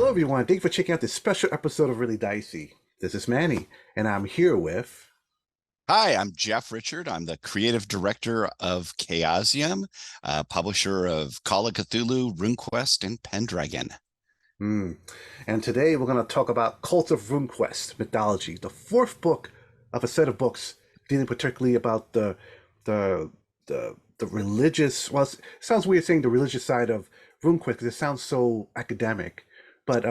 Hello, everyone. Thank you for checking out this special episode of Really Dicey. This is Manny, and I'm here with. Hi, I'm Jeff Richard. I'm the creative director of Chaosium, publisher of Call of Cthulhu, RuneQuest, and Pendragon. Hmm. And today we're going to talk about Cults of RuneQuest Mythology, the fourth book of a set of books dealing particularly about the the religious. Well, it sounds weird saying the religious side of RuneQuest because it sounds so academic, but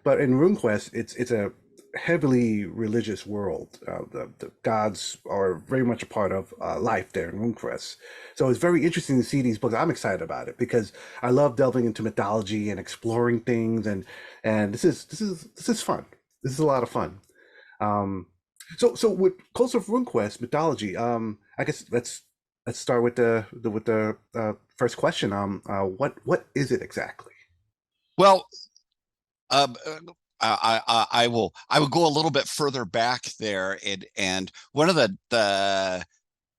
but in RuneQuest, it's a heavily religious world. The gods are very much a part of life there in RuneQuest. So it's very interesting to see these books. I'm excited about it because I love delving into mythology and exploring things, and this is fun. This is a lot of fun. Um, so with Cults of RuneQuest mythology, I guess let's start with the first question. What is it exactly? Well, um, I will go a little bit further back there, and one of the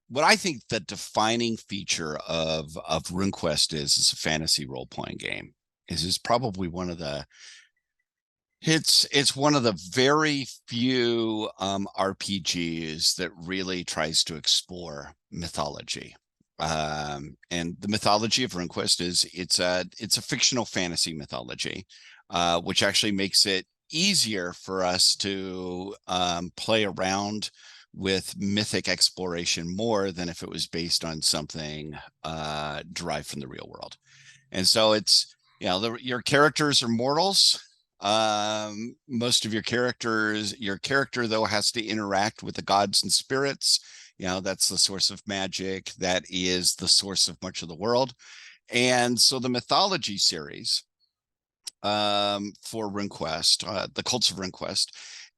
what I think the defining feature of RuneQuest is a fantasy role playing game. Is probably one of the it's one of the very few RPGs that really tries to explore mythology. And the mythology of RuneQuest is it's a fictional fantasy mythology, which actually makes it easier for us to play around with mythic exploration more than if it was based on something derived from the real world. And so it's, your characters are mortals. Most of your character though has to interact with the gods and spirits. That's the source of magic, that is the source of much of the world. And so the mythology series for RuneQuest, the Cults of RuneQuest,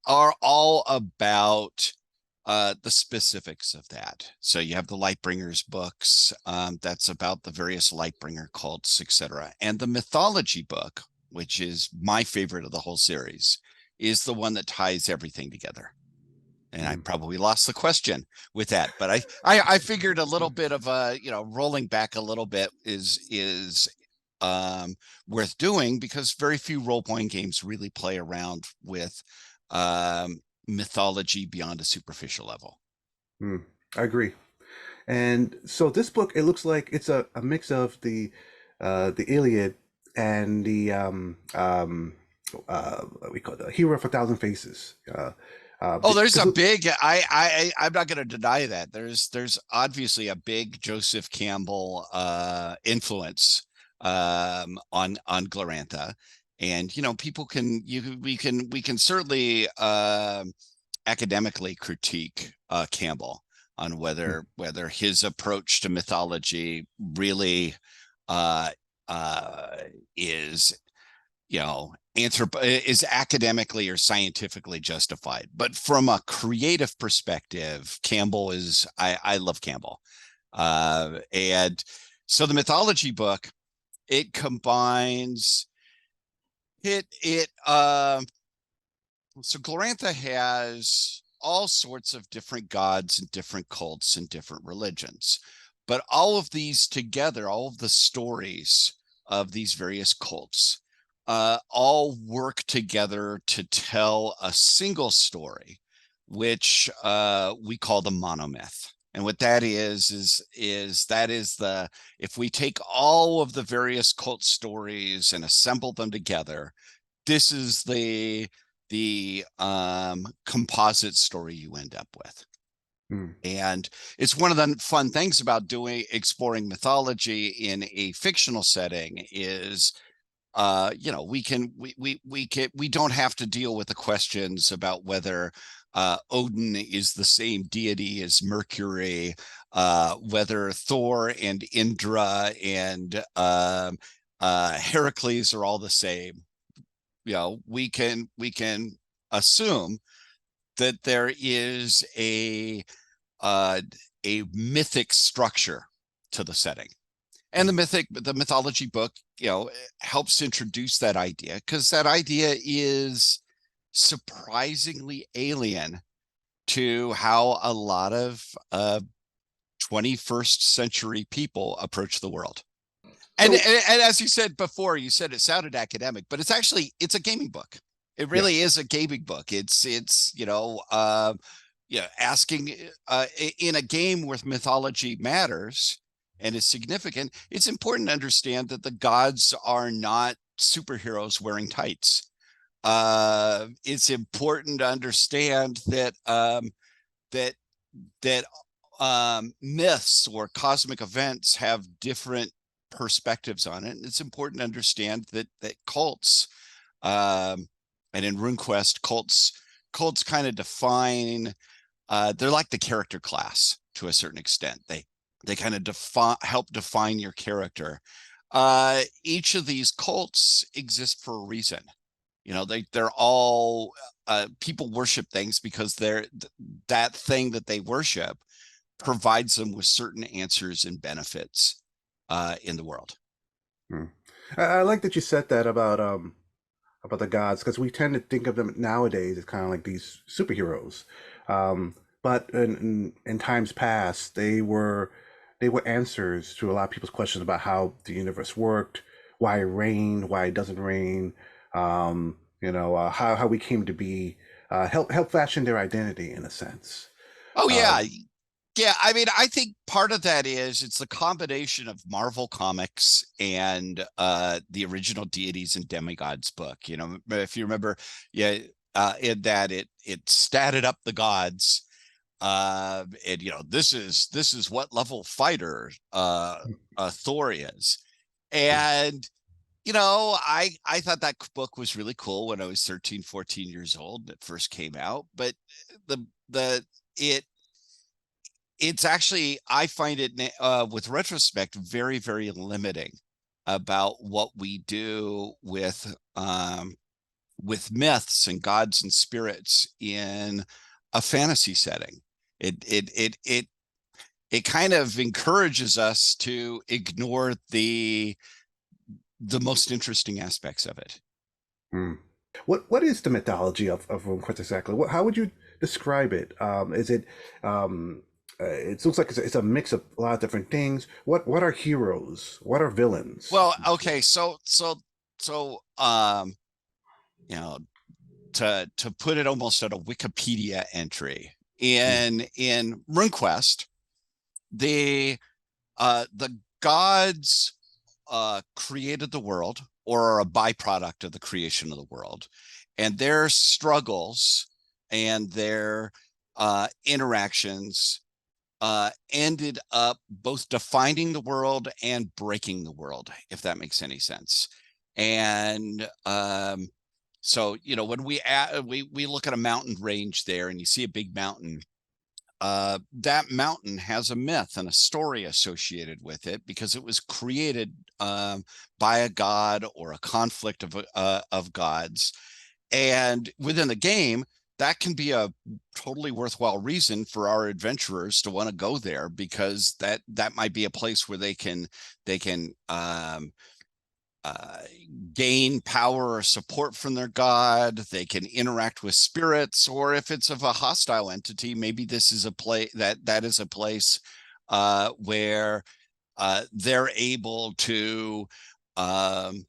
are all about the specifics of that. So you have the Lightbringers books, that's about the various Lightbringer cults, etc. And the mythology book, which is my favorite of the whole series, is the one that ties everything together. And I Mm. probably lost the question with that, but I figured a little bit of rolling back a little bit is worth doing, because very few role-playing games really play around with mythology beyond a superficial level. Mm. I agree. And so this book, it looks like it's a mix of the Iliad and the what we call the Hero of a Thousand Faces. Oh, there's a Because big I'm not going to deny that. There's obviously a big Joseph Campbell influence on Glorantha. And people can we can certainly academically critique Campbell on whether his approach to mythology really uh is is academically or scientifically justified. But from a creative perspective, Campbell is I love Campbell. And so the mythology book, it combines it so Glorantha has all sorts of different gods and different cults and different religions. But all of these together, all of the stories of these various cults, all work together to tell a single story, which we call the monomyth. And what that is that is the if we take all of the various cult stories and assemble them together, this is the composite story you end up with. mm, And it's one of the fun things about exploring mythology in a fictional setting is we don't have to deal with the questions about whether Odin is the same deity as Mercury, whether Thor and Indra and Heracles are all the same. We can assume that there is uh, a mythic structure to the setting. And mm, the mythology book, helps introduce that idea, because that idea is surprisingly alien to how a lot of 21st century people approach the world. And, So and as you said before, you said it sounded academic, but it's a gaming book. It really yes. is a gaming book. It's yeah, asking in a game where mythology matters and is significant, it's important to understand that the gods are not superheroes wearing tights. It's important to understand that that that myths or cosmic events have different perspectives on it. And it's important to understand that cults, um, and in RuneQuest, cults kind of define. They're like the character class to a certain extent. They kind of help define your character. Each of these cults exist for a reason. They're all people worship things because that thing that they worship provides them with certain answers and benefits in the world. Hmm. I like that you said that about the gods because we tend to think of them nowadays as kind of like these superheroes. But in times past, they were answers to a lot of people's questions about how the universe worked, why it rained, why it doesn't rain, how we came to be, help fashion their identity in a sense. Oh yeah, Um, yeah. I mean, I think part of that is it's the combination of Marvel comics and the original deities and demigods book. If you remember, yeah, in that it statted up the gods, and this is what level fighter Thor is, and I thought that book was really cool when I was 13, 14 years old and it first came out, but the it it's actually, I find it with retrospect very, very limiting about what we do with myths and gods and spirits in a fantasy setting. It kind of encourages us to ignore the most interesting aspects of it. hmm. What is the mythology of RuneQuest exactly? How would you describe it? Is it it looks like it's a mix of a lot of different things. What are heroes? What are villains? Well, okay, so you know, to put it almost at a Wikipedia entry Hmm. in RuneQuest, the gods created the world or are a byproduct of the creation of the world, and their struggles and their interactions ended up both defining the world and breaking the world, if that makes any sense. And so when we look at a mountain range there, and you see a big mountain, that mountain has a myth and a story associated with it because it was created by a god or a conflict of gods. And within the game, that can be a totally worthwhile reason for our adventurers to want to go there, because that might be a place where they can uh, gain power or support from their god. They can interact with spirits, or if it's of a hostile entity, maybe this is a place that is a place where they're able to um,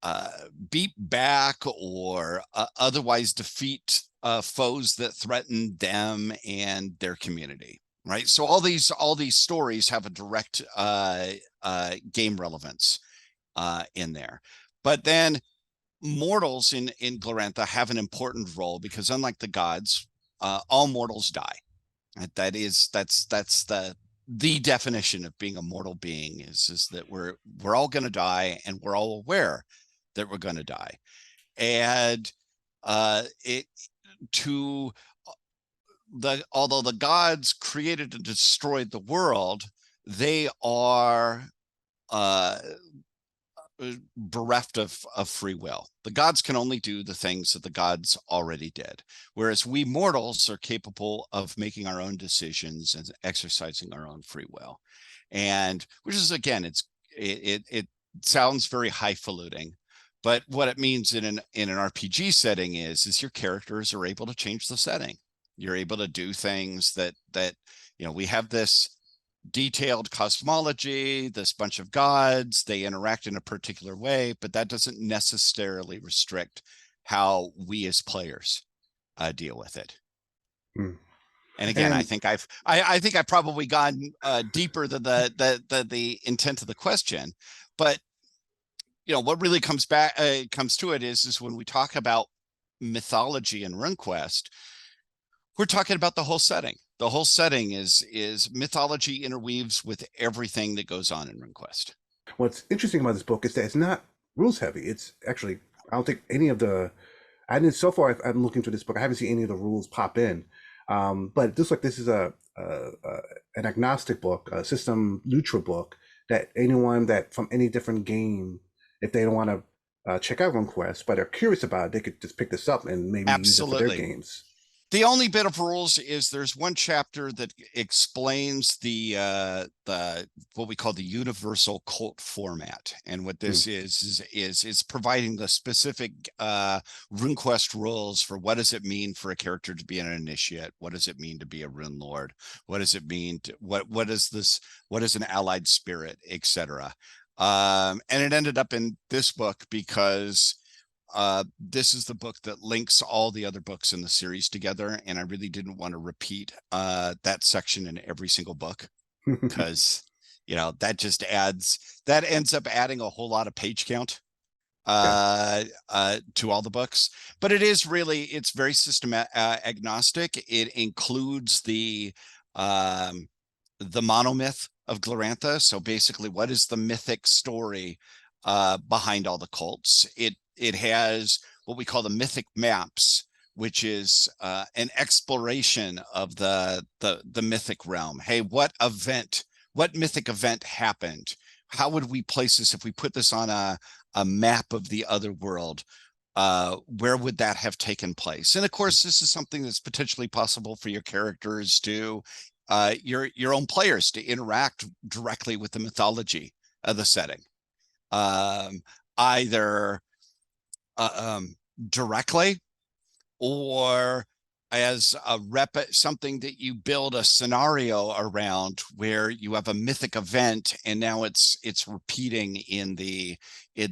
uh, beat back or otherwise defeat foes that threaten them and their community. Right. So all these stories have a direct game relevance in there. But then mortals in Glorantha have an important role because, unlike the gods, all mortals die. That's the definition of being a mortal being is that we're all going to die, and we're all aware that we're going to die. And it to the although the gods created and destroyed the world, they are uh bereft of free will. The gods can only do the things that the gods already did, whereas we mortals are capable of making our own decisions and exercising our own free will. And which is, again, it sounds very highfalutin, but what it means in an RPG setting is your characters are able to change the setting. You're able to do things that we have detailed cosmology, this bunch of gods, they interact in a particular way, but that doesn't necessarily restrict how we as players deal with it. Mm. And again, And I think I've probably gone deeper than the intent of the question, but what really comes to it is when we talk about mythology and RuneQuest, we're talking about the whole setting. The whole setting is mythology interweaves with everything that goes on in RuneQuest. what's interesting about this book is that it's not rules heavy. It's actually, I don't think any of the, I didn't, so far I'm looking through this book, I haven't seen any of the rules pop in. But it looks like this is an agnostic book, a system neutral book that anyone that from any different game, if they don't want to check out RuneQuest, but are curious about it, they could just pick this up and maybe use it for their Absolutely. games. The only bit of rules is there's one chapter that explains the what we call the universal cult format, and what this is it's providing the specific RuneQuest rules for what does it mean for a character to be an initiate, what does it mean to be a rune lord, what does it mean to, what is an allied spirit, etc. And it ended up in this book because this is the book that links all the other books in the series together, and I really didn't want to repeat that section in every single book, because that ends up adding a whole lot of page count to all the books. But it's very agnostic. It includes the monomyth of Glorantha. So basically, what is the mythic story behind all the cults? It has what we call the mythic maps, which is an exploration of the mythic realm. Hey, what mythic event happened? How would we place this if we put this on a map of the other world? Where would that have taken place? And of course, this is something that's potentially possible for your characters to, your own players to interact directly with the mythology of the setting, either directly or as something that you build a scenario around, where you have a mythic event and now it's repeating in the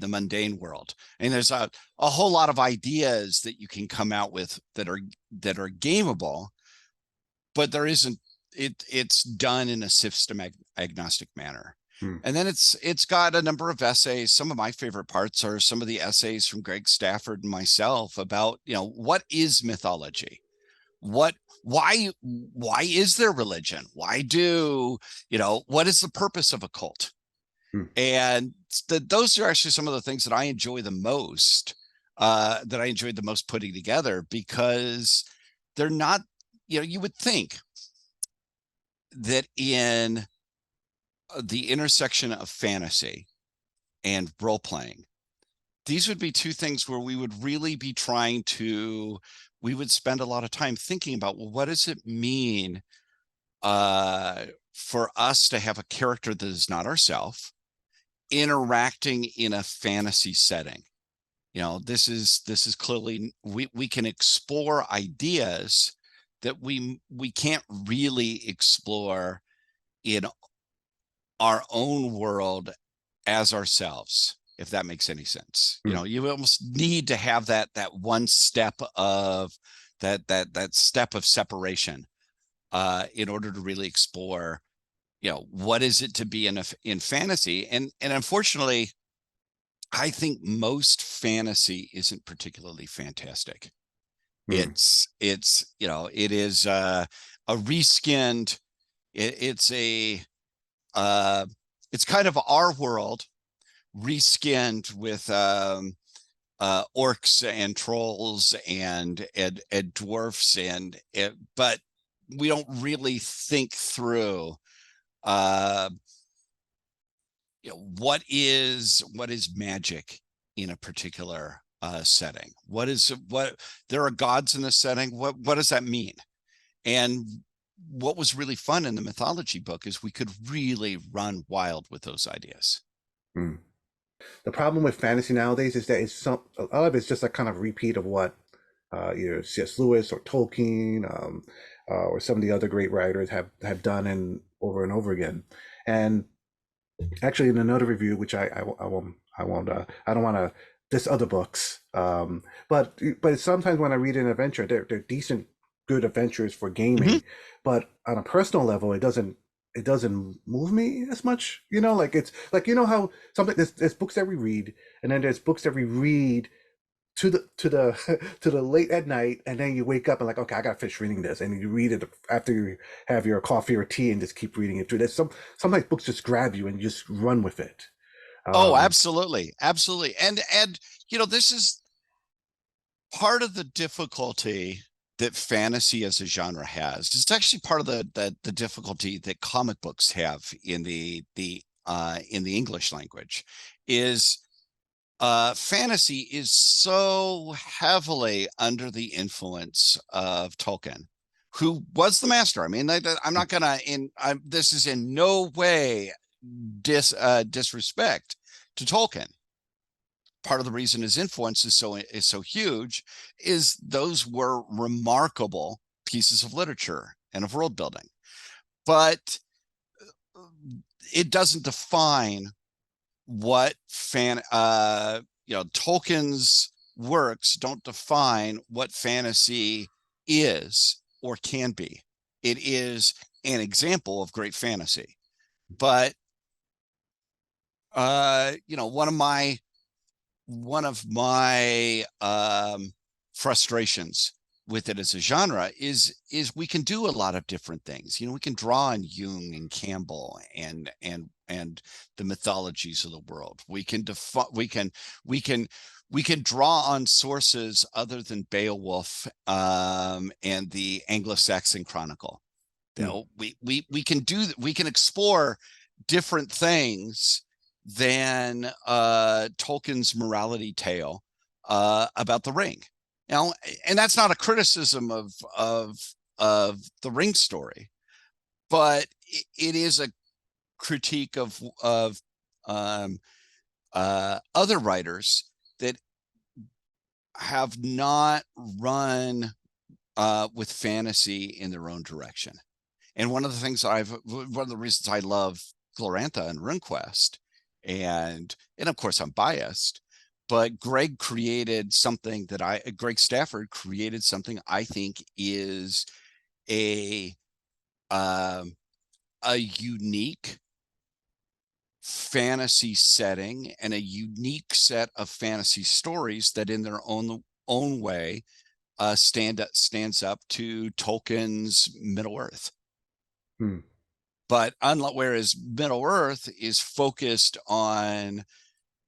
mundane world. And there's a whole lot of ideas that you can come out with that are gameable, but there isn't, it's done in a system agnostic manner. And then it's got a number of essays. Some of my favorite parts are some of the essays from Greg Stafford and myself about, what is mythology? Why is there religion? What is the purpose of a cult? And those are actually some of the things that I enjoy the most, that I enjoyed the most putting together, because they're not, you would think that in the intersection of fantasy and role playing, these would be two things where we would really be we would spend a lot of time thinking about, well, what does it mean for us to have a character that is not ourselves interacting in a fantasy setting? This is clearly, we can explore ideas that we can't really explore in our own world as ourselves, if that makes any sense. You almost need to have that one step of that step of separation in order to really explore, what is it to be in fantasy. And unfortunately, I think most fantasy isn't particularly fantastic. It is a reskinned, it's kind of our world reskinned with orcs and trolls and dwarfs, but we don't really think through what is magic in a particular setting. What there are gods in the setting. What does that mean? And what was really fun in the mythology book is we could really run wild with those ideas. The problem with fantasy nowadays is that a lot of it's just a kind of repeat of what either C.S. Lewis or Tolkien or some of the other great writers have done, over and over again. And actually, in another review, which I don't want to diss other books, but sometimes when I read an adventure, they're decent, good adventures for Mhm. gaming, but on a personal level, it doesn't move me as much. Like it's like how something there's books that we read, and then there's books that we read to the late at night, and then you wake up and like, okay, I gotta finish reading this, and you read it after you have your coffee or tea and just keep reading it through. There's sometimes books just grab you and you just run with it. Oh, um absolutely. Absolutely. And this is part of the difficulty that fantasy as a genre has. It's actually part of the difficulty that comic books have in the English language is fantasy is so heavily under the influence of Tolkien, who was the master. I mean, I'm not gonna this is in no way disrespect to Tolkien. Part of the reason his influence is so huge is those were remarkable pieces of literature and of world building, but it doesn't define what Tolkien's works don't define what fantasy is or can be. It is an example of great fantasy, but one of my frustrations with it as a genre is we can do a lot of different things. We can draw on Jung and Campbell and the mythologies of the world. We can draw on sources other than Beowulf and the Anglo-Saxon Chronicle. hmm, We can explore different things than Tolkien's morality tale about the ring. And that's not a criticism of the ring story, but it is a critique of um, other writers that have not run with fantasy in their own direction. And one of the reasons I love Glorantha and RuneQuest, and of course I'm biased, but Greg Stafford created something I think is a um, a unique fantasy setting and a unique set of fantasy stories that in their own way stands up to Tolkien's Middle Earth. hmm. But whereas Middle Earth is focused on,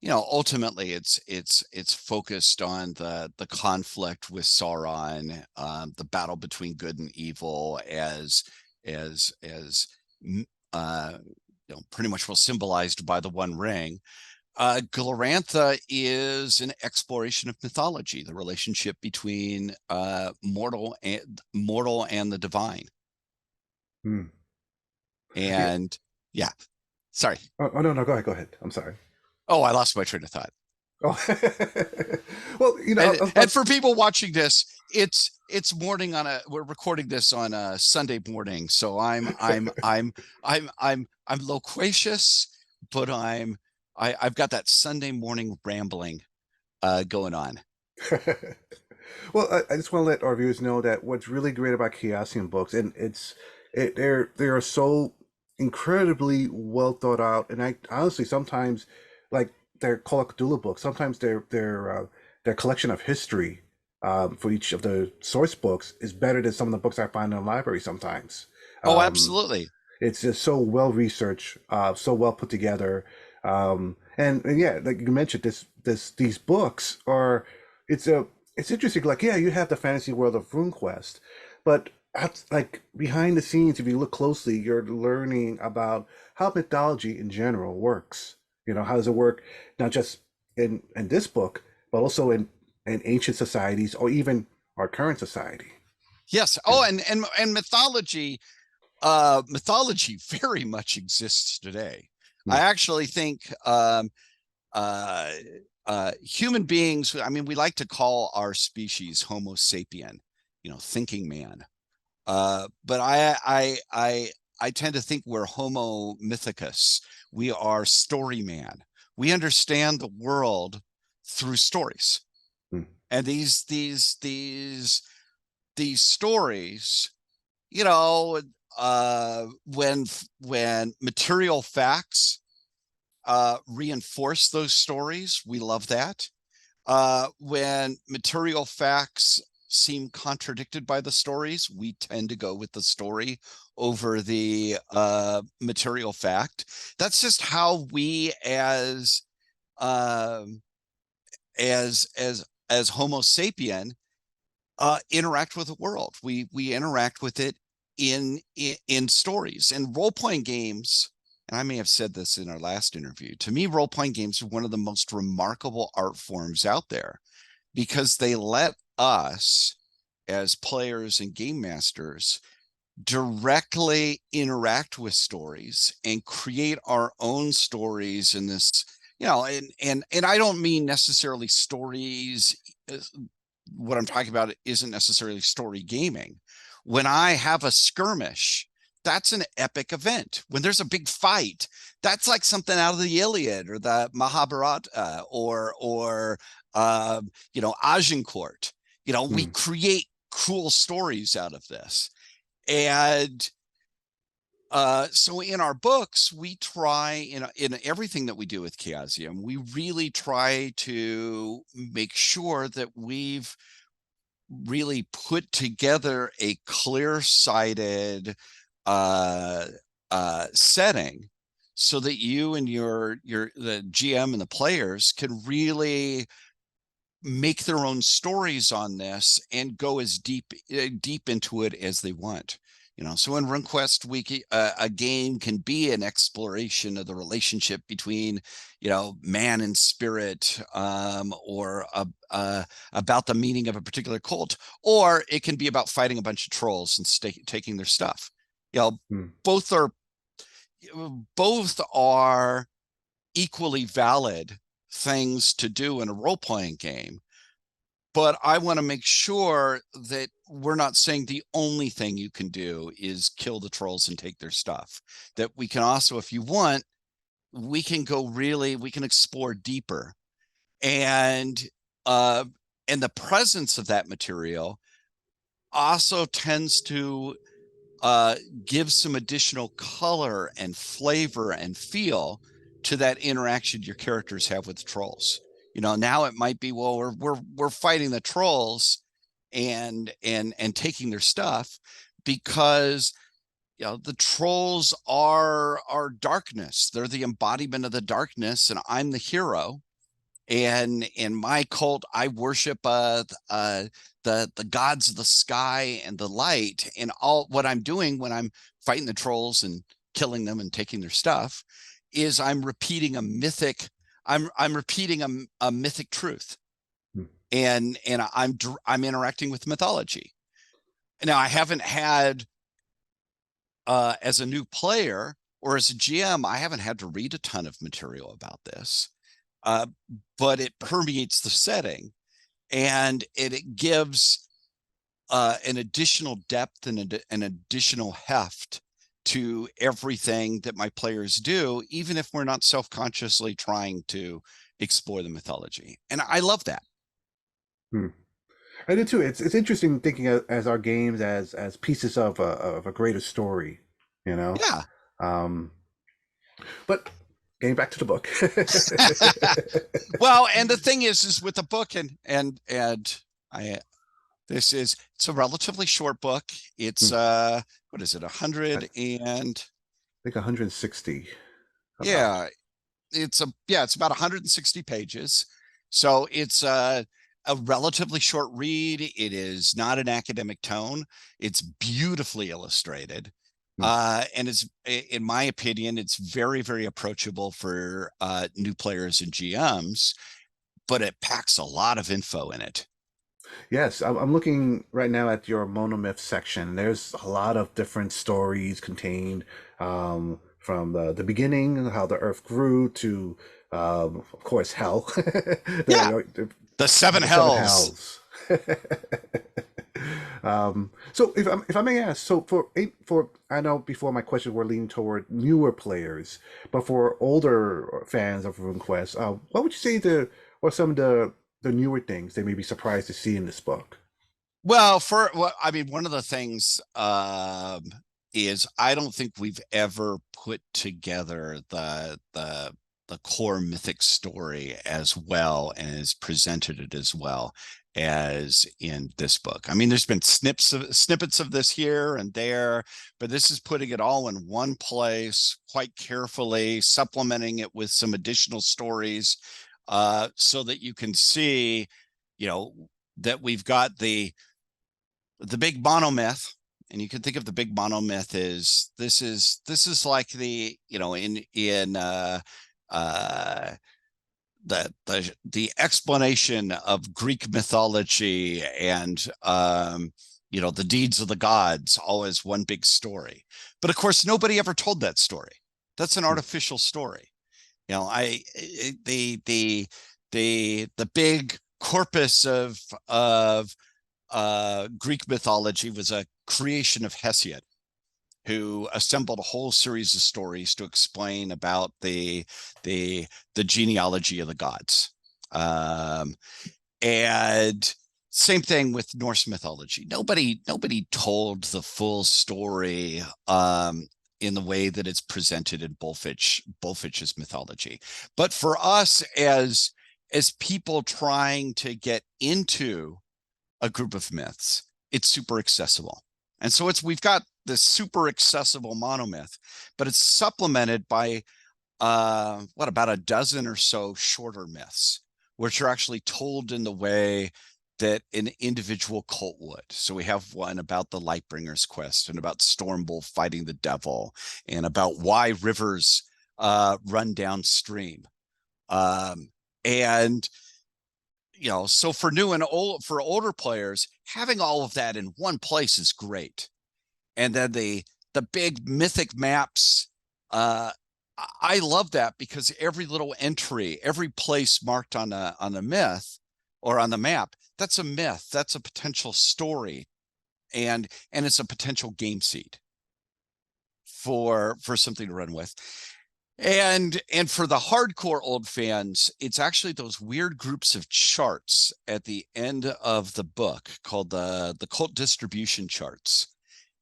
ultimately it's focused on the conflict with Sauron, the battle between good and evil, as uh, pretty much well symbolized by the One Ring. Glorantha is an exploration of mythology, the relationship between mortal and the divine. Hmm. Yeah. And yeah, sorry. Oh, no, no, go ahead, I'm sorry. Oh, I lost my train of thought. Oh. Well, And for people watching this, it's morning we're recording this on a Sunday morning, so I'm loquacious, but I've got that Sunday morning rambling going on. Well, I just want to let our viewers know that what's really great about Chaosium books, and they are so incredibly well thought out, and I honestly sometimes like their Call of Cthulhu books. Sometimes their collection of history for each of the source books is better than some of the books I find in the library. Sometimes Oh, um, absolutely. it's just so well researched, so well put together, and yeah, like you mentioned, these books are it's a it's interesting. Like, yeah, you have the fantasy world of RuneQuest, but like behind the scenes, if you look closely, you're learning about how mythology in general works. How does it work, not just in this book, but also in ancient societies or even our current society. Yes. Yeah. Oh, and mythology very much exists today. I Hmm. actually think uh, human beings. I mean, we like to call our species Homo sapien, thinking man. But I tend to think we're Homo mythicus. We are story man. We understand the world through stories. Hmm. And these stories, you know, when material facts reinforce those stories, we love that. When material facts seem contradicted by the stories, we tend to go with the story over the material fact. That's just how we um as Homo sapien interact with the world. We interact with it in stories and role playing games. And I may have said this in our last interview. To me, role playing games are one of the most remarkable art forms out there because they let us, as players and game masters, directly interact with stories and create our own stories in this, and I don't mean necessarily stories. What I'm talking about isn't necessarily story gaming. When I have a skirmish, that's an epic event. When there's a big fight, that's like something out of the Iliad or the Mahabharata or Agincourt. We Hmm. create cool stories out of this. And so in our books, we try in everything that we do with Chaosium, we really try to make sure that we've really put together a clear-sighted setting so that you and the GM and the players can really make their own stories on this and go as deep into it as they want. So in RuneQuest, a game can be an exploration of the relationship between, man and spirit, or about the meaning of a particular cult, or it can be about fighting a bunch of trolls and taking their stuff. Hmm. Both are both are equally valid things to do in a role-playing game. But I want to make sure that we're not saying the only thing you can do is kill the trolls and take their stuff. That we can also, if you want, we can explore deeper. And the presence of that material also tends to uh, give some additional color and flavor and feel to that interaction your characters have with the trolls. Now it might be, well, we're fighting the trolls and taking their stuff because the trolls are darkness. They're the embodiment of the darkness, and I'm the hero. And in my cult, I worship the gods of the sky and the light. And all what I'm doing when I'm fighting the trolls and killing them and taking their stuff is I'm repeating a mythic. I'm repeating a mythic truth, Hmm. and I'm interacting with mythology. Now I haven't had as a new player or as a GM, I haven't had to read a ton of material about this. Uh, but it permeates the setting, and it gives an additional depth and an additional heft to everything that my players do, even if we're not self-consciously trying to explore the mythology. And I love that. Hmm. I do too. It's interesting thinking as our games as pieces of a greater story, you know. Yeah. Um, but getting back to the book. Well, and the thing is with the book, and I it's a relatively short book. It's Hmm. what is it, I 100 and think 160 about. yeah, it's about 160 pages. So it's a relatively short read. It is not an academic tone. It's beautifully illustrated. Hmm. And it's, in my opinion, it's very, very approachable for new players and GMs, but it packs a lot of info in it. Yes, I'm looking right now at your monomyth section. There's a lot of different stories contained, from the beginning, how the earth grew, to, of course, hell. Yeah, the, the seven the seven hells. hells. So if I may ask, so for I know before my questions were leaning toward newer players, but for older fans of RuneQuest, what would you say or some of the newer things they may be surprised to see in this book? I mean, one of the things is I don't think we've ever put together the core mythic story as well and has presented it as well as in this book. I mean, there's been snippets of this here and there, but this is putting it all in one place quite carefully, supplementing it with some additional stories, so that you can see, you know, that we've got the big monomyth, and you can think of the big monomyth as this is like the, you know, in uh the explanation of Greek mythology and you know, the deeds of the gods all as one big story. But of course nobody ever told that story. That's an artificial story. You know, the big corpus of Greek mythology was a creation of Hesiod, who assembled a whole series of stories to explain about the the genealogy of the gods. Um, and same thing with Norse mythology. Nobody told the full story in the way that it's presented in Bullfinch's mythology. But for us as people trying to get into a group of myths, it's super accessible. And so we've got this super accessible monomyth, but it's supplemented by about a dozen or so shorter myths, which are actually told in the way that an individual cult would. So we have one about the Lightbringer's quest, and about Stormbull fighting the devil, and about why rivers run downstream. And you know, so for new and old, for older players, having all of that in one place is great. And then the big mythic maps, uh I love that, because every little entry, every place marked on a myth or on the map, that's a myth, that's a potential story, and it's a potential game seed for something to run with. And for the hardcore old fans, it's actually those weird groups of charts at the end of the book called the cult distribution charts.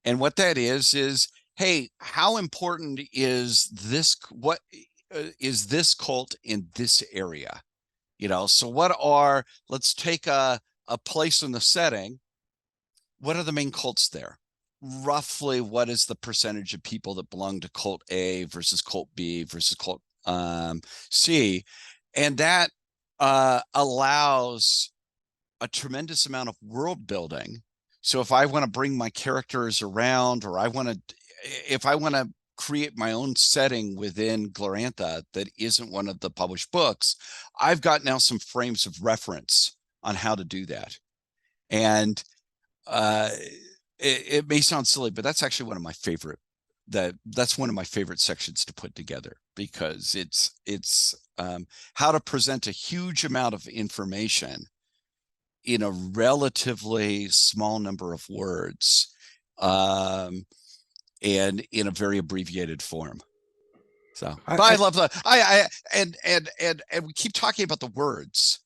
And what that is, hey, how important is this? What is this cult in this area? You know, so let's take a place in the setting. What are the main cults there? Roughly, what is the percentage of people that belong to cult A versus cult B versus cult C? And that allows a tremendous amount of world building. So if I want to bring my characters around, or if I want to create my own setting within Glorantha that isn't one of the published books, I've got now some frames of reference on how to do that. And uh, it may sound silly, but that's actually one of my favorite. That's one of my favorite sections to put together, because it's how to present a huge amount of information in a relatively small number of words, and in a very abbreviated form. So, but I love the and we keep talking about the words,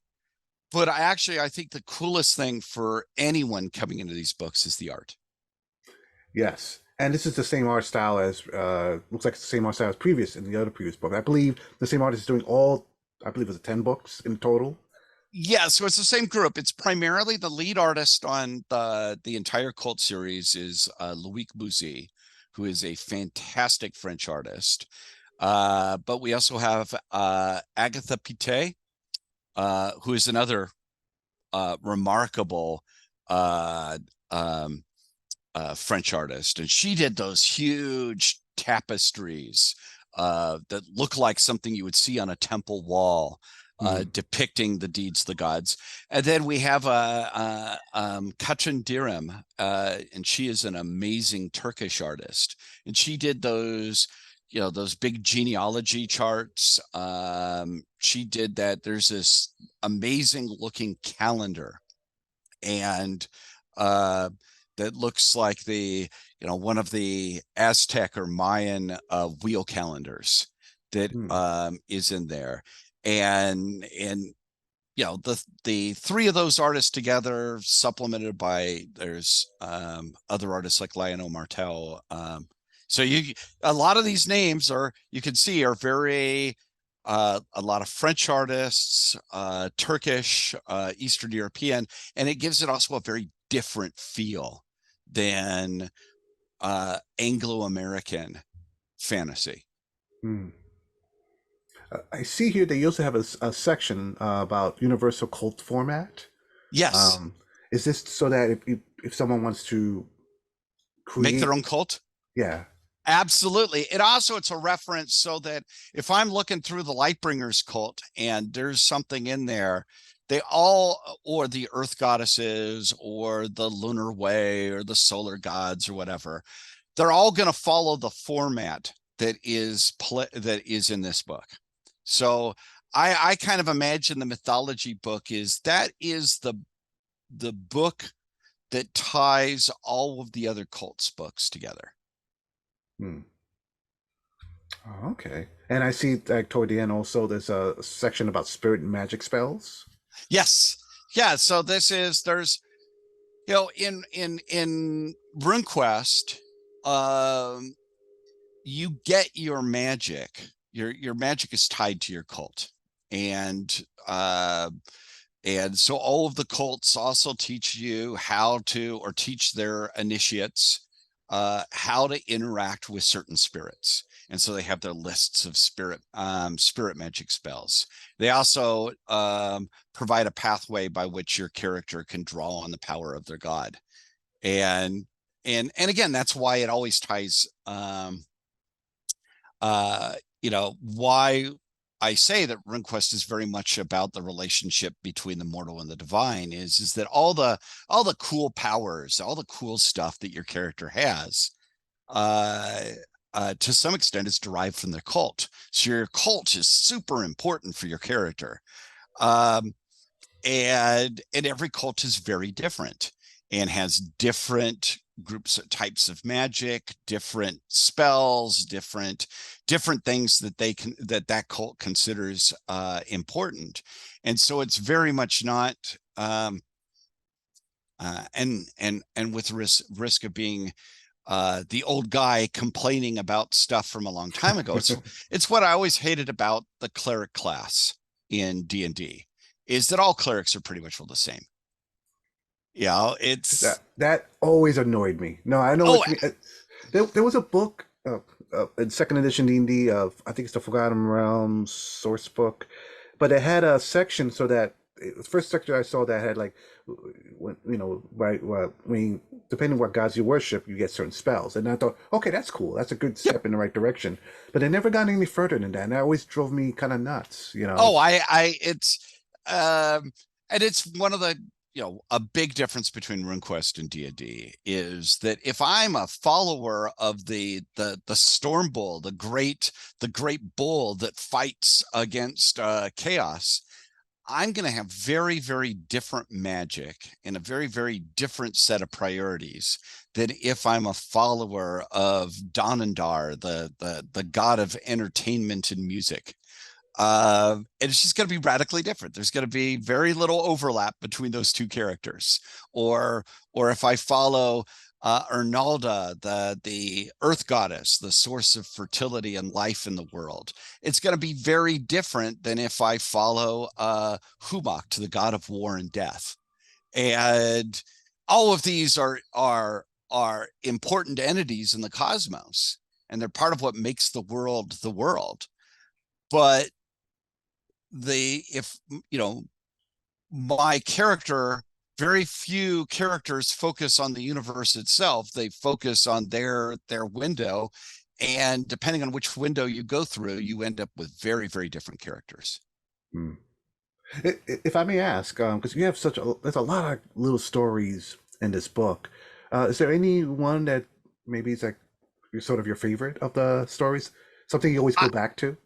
but I think the coolest thing for anyone coming into these books is the art. Yes, and this is the same art style as looks like it's the same art style as previous in the other previous book. I believe the same artist is doing all. I believe it's 10 books in total. Yeah, so it's the same group. It's primarily the lead artist on the entire cult series is Loic Bouzy, who is a fantastic French artist. But we also have Agatha Pite, who is another remarkable uh, um, French artist, and she did those huge tapestries that look like something you would see on a temple wall, depicting the deeds of the gods. And then we have Katrin Dirim, and she is an amazing Turkish artist, and she did those, you know, those big genealogy charts. She did that. There's this amazing looking calendar, and that looks like one of the Aztec or Mayan wheel calendars that Hmm. is in there. And the three of those artists together, supplemented by there's other artists like Lionel Martel. So a lot of these names are, you can see, are very a lot of French artists, Turkish, Eastern European, and it gives it also a very different feel than Anglo-American fantasy. Hmm. I see here they also have a section about universal cult format. Yes, Um, is this so that if someone wants to make create, their own cult. yeah. Absolutely. It's a reference so that if I'm looking through the Lightbringers cult and there's something in there, they all, or the earth goddesses or the lunar way or the solar gods or whatever, they're all going to follow the format that is in this book. So I kind of imagine the mythology book is the book that ties all of the other cults books together. Hmm. Oh, okay. And I see like toward the end also there's a section about spirit and magic spells. Yes. Yeah. So there's in RuneQuest, um, you get your magic. Your magic is tied to your cult, and so all of the cults also teach you how to, or teach their initiates how to interact with certain spirits. And so they have their lists of spirit magic spells. They also provide a pathway by which your character can draw on the power of their god. And and again, that's why it always ties why I say that RuneQuest is very much about the relationship between the mortal and the divine is that all the cool powers, all the cool stuff that your character has, uh, to some extent is derived from the cult. So your cult is super important for your character. Um, and every cult is very different and has different groups, types of magic, different spells, different things that that cult considers important. And so it's very much not and with risk of being the old guy complaining about stuff from a long time ago. It's what I always hated about the cleric class in D&D, is that all clerics are pretty much all the same. It's That always annoyed me. No, I know oh what you mean. There was a book in second edition D&D of I think it's the Forgotten Realms source book, but it had a section so that the first section I saw that had like when right when depending what gods you worship you get certain spells, and I thought okay that's cool, that's a good yep. step in the right direction, but it never got any further than that, and that always drove me kind of nuts. Oh, I it's and it's one of the a big difference between RuneQuest and D&D is that if I'm a follower of the Storm Bull, the great bull that fights against chaos, I'm going to have very, very different magic and a very, very different set of priorities than if I'm a follower of Donandar, the god of entertainment and music. And it's just going to be radically different. There's going to be very little overlap between those two characters. Or if I follow Ernalda, the earth goddess, the source of fertility and life in the world, it's going to be very different than if I follow Humak, the god of war and death. And all of these are important entities in the cosmos, and they're part of what makes the world the world. But if my character, very few characters focus on the universe itself. They focus on their window, and depending on which window you go through, you end up with very, very different characters. Hmm. If I may ask, because you have there's a lot of little stories in this book. Is there any one that maybe is like sort of your favorite of the stories? Something you always I, go back to?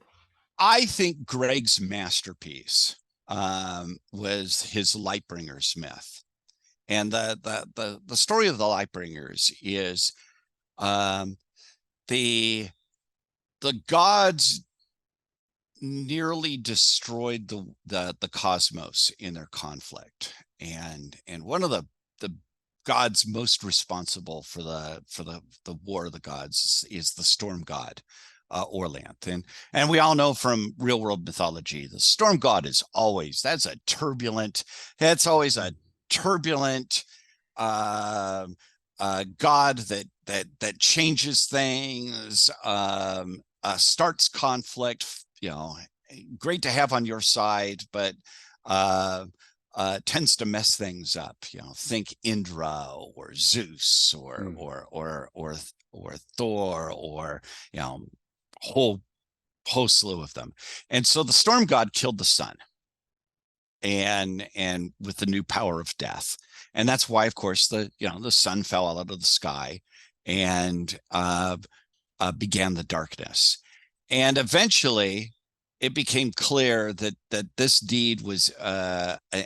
I think Greg's masterpiece was his Lightbringers myth. And the story of the Lightbringers is um, the the gods nearly destroyed the cosmos in their conflict, and one of the gods most responsible for the war of the gods is the storm god, Orlanth. And we all know from real world mythology, the storm god is always that's always a turbulent uh, god that changes things, starts conflict, great to have on your side, but uh, tends to mess things up. Think Indra or Zeus or Mm. Thor, or whole slew of them. And so the storm god killed the sun, and with the new power of death. And that's why, of course, the sun fell out of the sky and began the darkness. And eventually it became clear that this deed was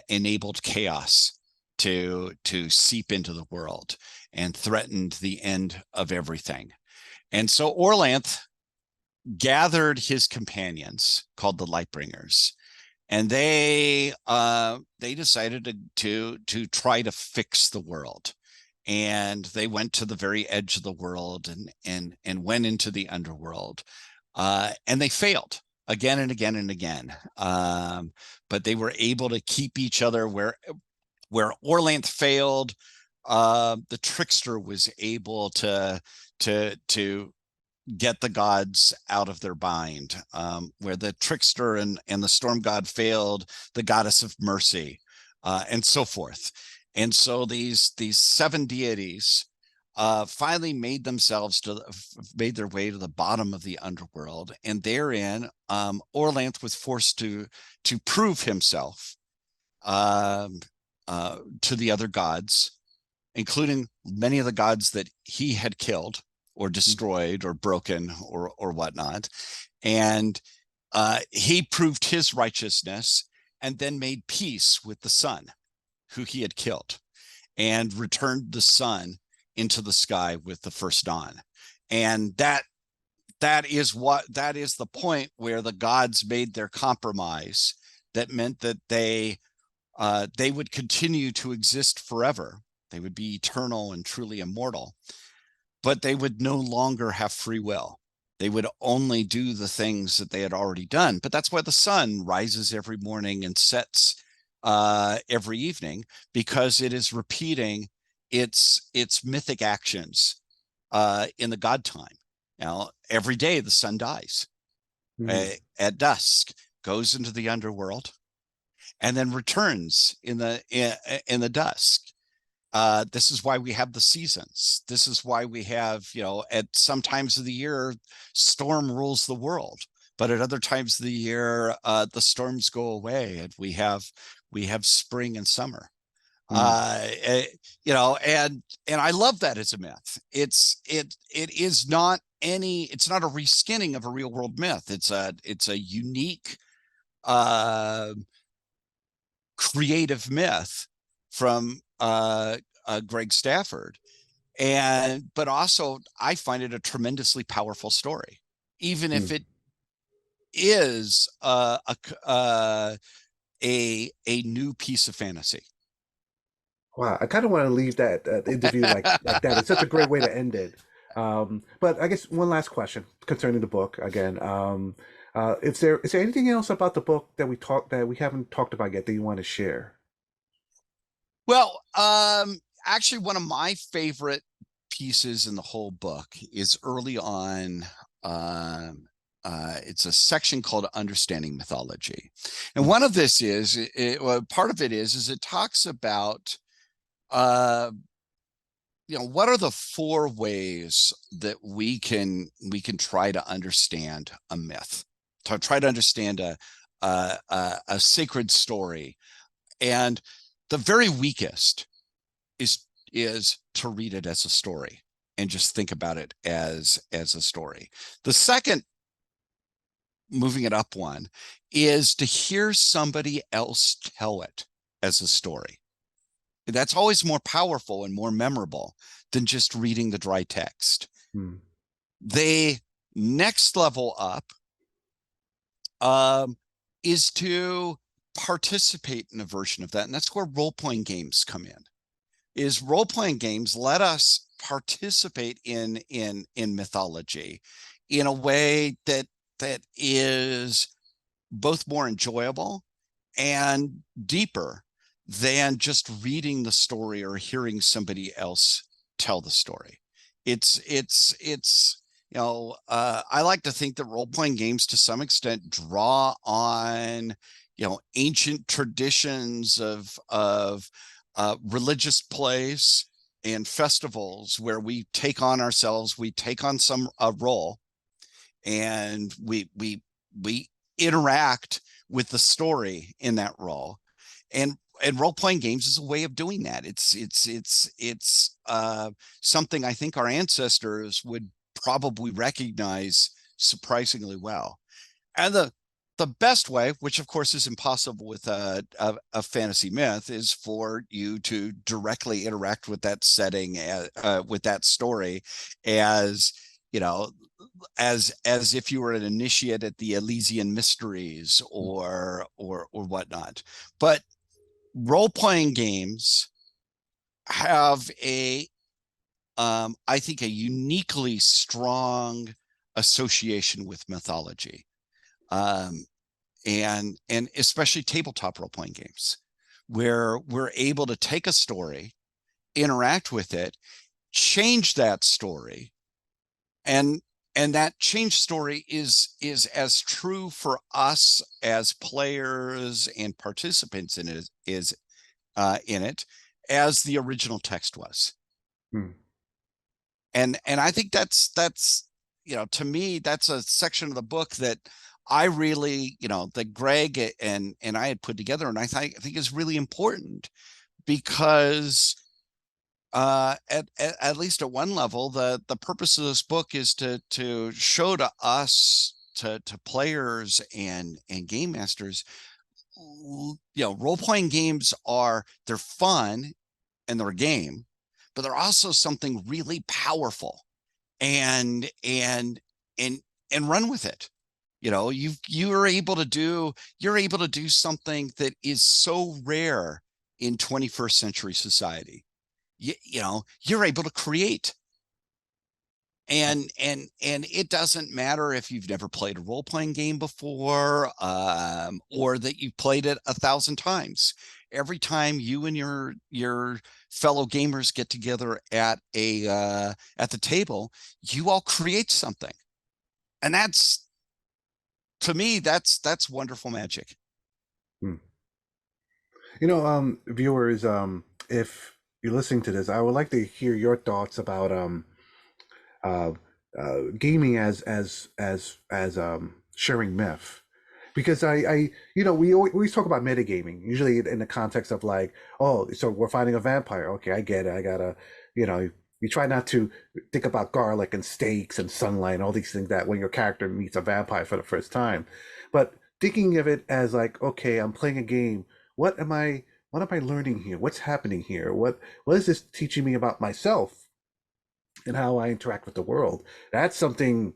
enabled chaos to seep into the world and threatened the end of everything. And so Orlanth gathered his companions, called the Lightbringers, and they decided to try to fix the world. And they went to the very edge of the world and went into the underworld, and they failed again and again and again. But they were able to keep each other where Orlanth failed. The trickster was able to get the gods out of their bind. Where the trickster and the storm god failed, the goddess of mercy, and so forth. And so these seven deities finally made their way to the bottom of the underworld, and therein Orlanth was forced to prove himself um, to the other gods, including many of the gods that he had killed or destroyed or broken or whatnot. And he proved his righteousness and then made peace with the sun, who he had killed, and returned the sun into the sky with the first dawn. And that is the point where the gods made their compromise. That meant that they would continue to exist forever. They would be eternal and truly immortal, but they would no longer have free will. They would only do the things that they had already done. But that's why the sun rises every morning and sets every evening, because it is repeating its mythic actions in the god time. Now, every day the sun dies Mm. at dusk, goes into the underworld, and then returns in the dusk. This is why we have the seasons. This is why we have, at some times of the year, storm rules the world, but at other times of the year, the storms go away, and we have spring and summer. Mm. And I love that as a myth. It's not a reskinning of a real world myth. It's a unique creative myth from Greg Stafford, but also I find it a tremendously powerful story, even if Mm. it is a new piece of fantasy. Wow, I kind of want to leave that interview like that. It's such a great way to end it. But I guess one last question concerning the book again. Is there anything else about the book that we haven't talked about yet that you want to share? Well, actually, one of my favorite pieces in the whole book is early on. It's a section called Understanding Mythology, and Mm. one of this well, part of it is it talks about uh, what are the four ways that we can try to understand a myth, to try to understand a sacred story. And the very weakest is to read it as a story and just think about it as a story. The second, moving it up one, is to hear somebody else tell it as a story. That's always more powerful and more memorable than just reading the dry text. Hmm. They next level up um, is to participate in a version of that. And that's where role-playing games come in. Is role-playing games let us participate in mythology in a way that is both more enjoyable and deeper than just reading the story or hearing somebody else tell the story. It's I like to think that role-playing games to some extent draw on ancient traditions of religious plays and festivals where we take on ourselves, we take on some role, and we interact with the story in that role. And role-playing games is a way of doing that. It's something I think our ancestors would probably recognize surprisingly well. And the best way, which of course is impossible with a fantasy myth, is for you to directly interact with that setting, with that story, as you know, as if you were an initiate at the Elysian Mysteries or whatnot. But role-playing games have I think a uniquely strong association with mythology. Um, and especially tabletop role-playing games, where we're able to take a story, interact with it, change that story, and that change story is as true for us as players and participants in it as the original text was. Hmm. And I think that's to me, that's a section of the book that I really, that Greg and I had put together, and I think is really important, because at least at one level, the purpose of this book is to show to us, to players and game masters, role-playing games they're fun and they're a game, but they're also something really powerful, and and and run with it. You're able to do something that is so rare in 21st century society. You're able to create, and it doesn't matter if you've never played a role-playing game before, or that you've played it 1,000 times. Every time you and your fellow gamers get together at the table, you all create something, and that's, to me, that's wonderful magic. Hmm. Viewers, if you're listening to this, I would like to hear your thoughts about uh, gaming as sharing myth, because we always talk about metagaming, usually in the context of like, oh, so we're fighting a vampire. Okay, I get it. I gotta, you try not to think about garlic and steaks and sunlight and all these things that when your character meets a vampire for the first time, but thinking of it as like, okay, I'm playing a game. What am I? What am I learning here? What's happening here? What is this teaching me about myself and how I interact with the world? That's something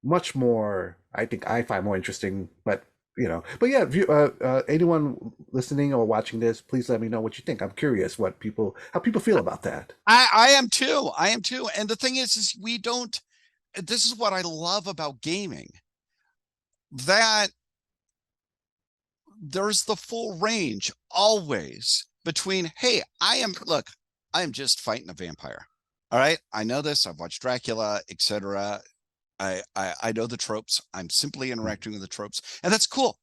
much more, I think, I find more interesting. But yeah, if anyone listening or watching this, please let me know what you think. I'm curious how people feel about that. I am too. I am too. And the thing is we don't. This is what I love about gaming, that there's the full range always between, hey, I am just fighting a vampire. All right, I know this. I've watched Dracula, etc. I know the tropes. I'm simply interacting with the tropes, and that's cool.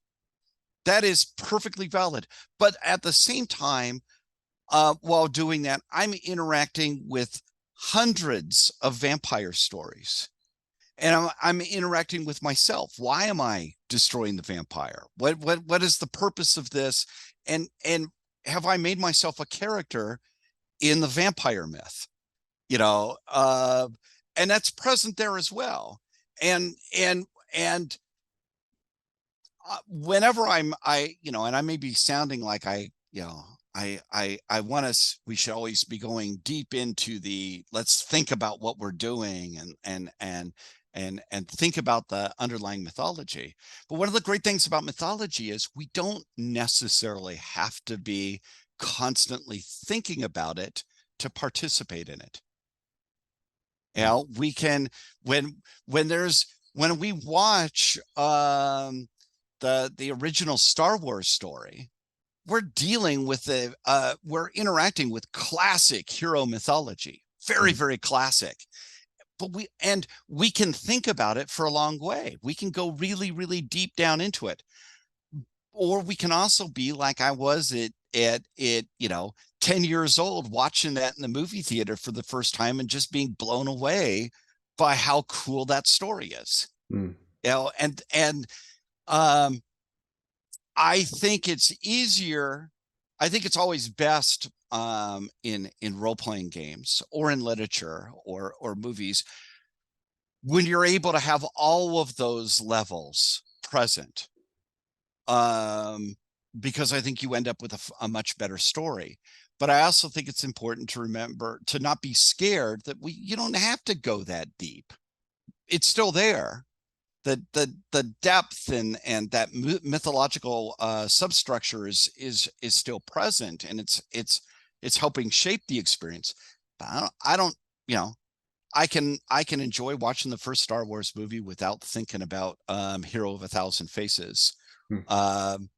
That is perfectly valid. But at the same time, while doing that, I'm interacting with hundreds of vampire stories, and I'm interacting with myself. Why am I destroying the vampire? What is the purpose of this? And have I made myself a character in the vampire myth? You know, uh, and that's present there as well. And whenever and I may be sounding like I want us, we should always be going deep into the, let's think about what we're doing and think about the underlying mythology. But one of the great things about mythology is we don't necessarily have to be constantly thinking about it to participate in it. You know, we can, when there's, when we watch the original Star Wars story, we're dealing with we're interacting with classic hero mythology, very, Mm. very classic. But we can think about it for a long way. We can go really, really deep down into it. Or we can also be like I was you know, 10 years old, watching that in the movie theater for the first time and just being blown away by how cool that story is. Mm. You know, um I think it's easier. I think it's always best in role-playing games or in literature or movies when you're able to have all of those levels present. Um, because I think you end up with a much better story. But I also think it's important to remember to not be scared that you don't have to go that deep. It's still there. The depth and that mythological substructure is still present, and it's helping shape the experience. But I don't, you know, I can enjoy watching the first Star Wars movie without thinking about Hero of a Thousand Faces, Mm. um,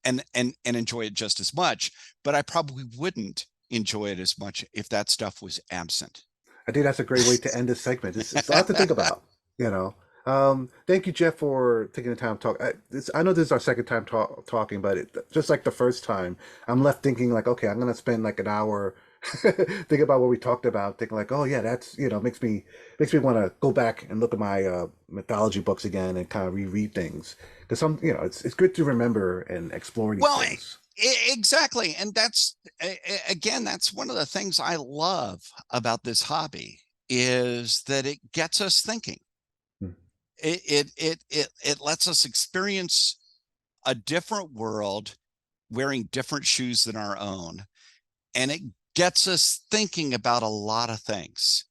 and enjoy it just as much. But I probably wouldn't enjoy it as much if that stuff was absent. I think that's a great way to end this segment. It's a lot to think about, you know. Thank you, Jeff, for taking the time to talk. I know this is our second time talking, but just like the first time, I'm left thinking like, okay, I'm gonna spend like an hour thinking about what we talked about, thinking like, oh yeah, that's makes me want to go back and look at my mythology books again and kind of reread things because it's good to remember and explore these Well, things. exactly. And again, that's one of the things I love about this hobby is that it gets us thinking. Hmm. It lets us experience a different world wearing different shoes than our own. And it gets us thinking about a lot of things.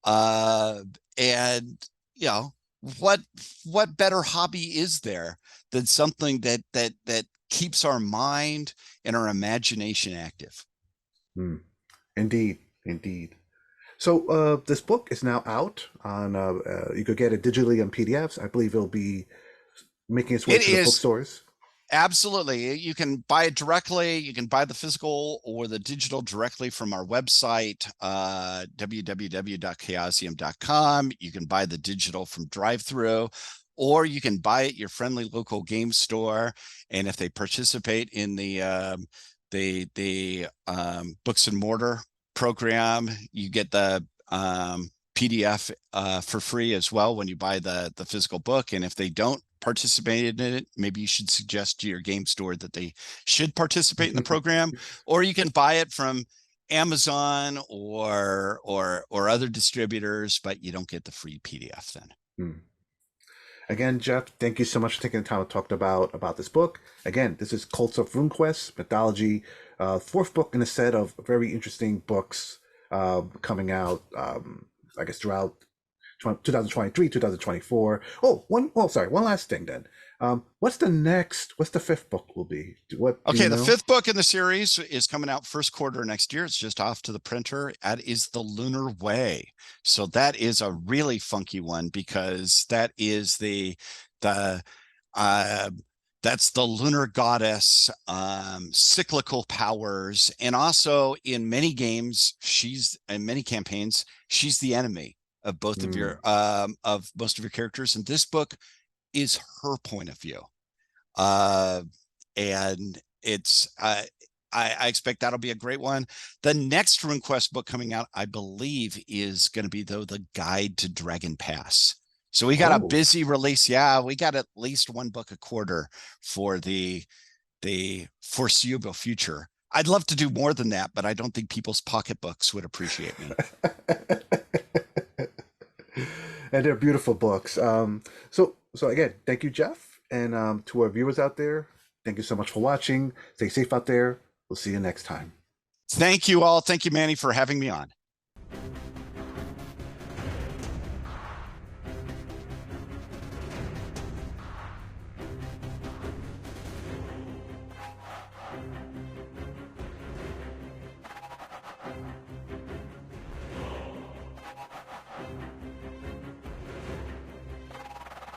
Uh, and you know, what what better hobby is there than something that keeps our mind and our imagination active? Hmm. Indeed, indeed. So this book is now out on. You could get it digitally on PDFs. I believe it'll be making its way It to the is bookstores. absolutely. You can buy it directly. You can buy the physical or the digital directly from our website, www.chaosium.com. You can buy the digital from DrivethRu, or you can buy it at your friendly local game store. And if they participate in the books and mortar program, you get the PDF for free as well when you buy the physical book. And if they don't participate in it, maybe you should suggest to your game store that they should participate in the program, or you can buy it from Amazon or other distributors, but you don't get the free PDF then. Hmm. Again, Jeff, thank you so much for taking the time to talk about this book. Again, this is Cults of RuneQuest, Mythology, fourth book in a set of very interesting books coming out, I guess, throughout 2023, 2024. One last thing then. What's the fifth book will be? What do you Okay, the know? fifth book in the series is coming out first quarter next year. It's just off to the printer. That is The Lunar Way. So that is a really funky one because that is the uh that's the lunar goddess, cyclical powers, and also in many games, she's in many campaigns, she's the enemy of both of Mm. your of most of your characters. And this book is her point of view. Uh and it's I expect that'll be a great one. The next RuneQuest book coming out, I believe, is going to be the Guide to Dragon Pass. So we got a Oh. busy release. Yeah, we got at least one book a quarter for the foreseeable future. I'd love to do more than that, but I don't think people's pocketbooks would appreciate me. And they're beautiful books. So again, thank you, Jeff, and to our viewers out there, thank you so much for watching. Stay safe out there. We'll see you next time. Thank you all. Thank you, Manny, for having me on.